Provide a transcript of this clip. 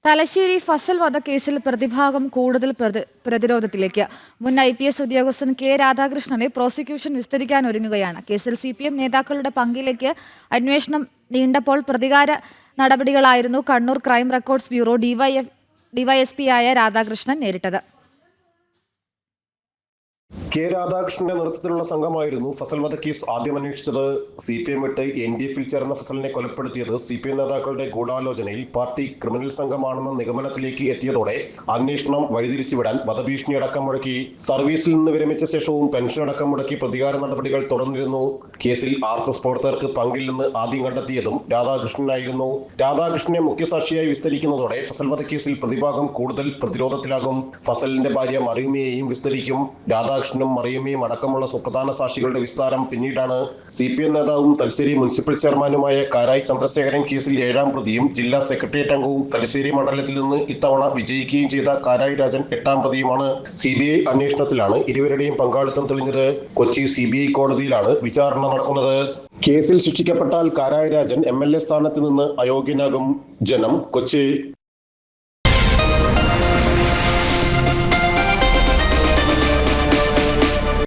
തലശ്ശേരി ഫസൽ വധക്കേസിൽ പ്രതിഭാഗം കൂടുതൽ പ്രതിരോധത്തിലേക്ക്. മുൻ IPS ഉദ്യോഗസ്ഥൻ കെ രാധാകൃഷ്ണനെ പ്രോസിക്യൂഷൻ വിസ്തരിക്കാനൊരുങ്ങുകയാണ്. കേസിൽ CPM നേതാക്കളുടെ പങ്കിലേക്ക് അന്വേഷണം നീണ്ടപ്പോൾ പ്രതികാര നടപടികളായിരുന്നു Kannur crime records bureau DYSP ആയ രാധാകൃഷ്ണൻ നേരിട്ടത്. കെ രാധാകൃഷ്ണന്റെ നേതൃത്വത്തിലുള്ള സംഘമായിരുന്നു ഫസൽ വധക്കേസ് ആദ്യം അന്വേഷിച്ചത്. CPM വിട്ട് NDF-ൽ ചേർന്ന ഫസലിനെ കൊലപ്പെടുത്തിയത് CPM നേതാക്കളുടെ ഗൂഢാലോചനയിൽ പാർട്ടി ക്രിമിനൽ സംഘമാണെന്ന നിഗമനത്തിലേക്ക് എത്തിയതോടെ അന്വേഷണം വഴിതിരിച്ചുവിടാൻ വധഭീഷണി അടക്കം മുടക്കി. സർവീസിൽ നിന്ന് വിരമിച്ച ശേഷവും പെൻഷൻ അടക്കം മുടക്കി പ്രതികാര നടപടികൾ തുടർന്നിരുന്നു. കേസിൽ RSS പ്രവർത്തകർക്ക് പങ്കില്ലെന്ന് ആദ്യം കണ്ടെത്തിയതും രാധാകൃഷ്ണനായിരുന്നു. രാധാകൃഷ്ണനെ മുഖ്യസാക്ഷിയായി വിസ്തരിക്കുന്നതോടെ ഫസൽ വധക്കേസിൽ പ്രതിഭാഗം കൂടുതൽ പ്രതിരോധത്തിലാകും. ഫസലിന്റെ ഭാര്യ മറിയുമ്മയെയും വിസ്തരിക്കും. രാധാകൃഷ്ണനും മറിയമ്മയും അടക്കമുള്ള സുപ്രധാന സാക്ഷികളുടെ വിസ്താരം പിന്നീടാണ്. CPM നേതാവും തലശ്ശേരി മുനിസിപ്പൽ ചെയർമാനുമായ കാരായി ചന്ദ്രശേഖരൻ കേസിൽ 7ാം പ്രതിയും ജില്ലാ സെക്രട്ടേറിയറ്റ് അംഗവും തലശ്ശേരി മണ്ഡലത്തിൽ നിന്ന് ഇത്തവണ വിജയിക്കുകയും ചെയ്ത കാരായി രാജൻ 8ാം പ്രതിയുമാണ്. CBI അന്വേഷണത്തിലാണ് ഇരുവരുടെയും പങ്കാളിത്തം തെളിഞ്ഞത്. കൊച്ചി CBI കോടതിയിലാണ് വിചാരണ നടക്കുന്നത്. കേസിൽ ശിക്ഷിക്കപ്പെട്ടാൽ കാരായി രാജൻ MLA സ്ഥാനത്ത് നിന്ന് അയോഗ്യനാകും. ജനം, കൊച്ചി.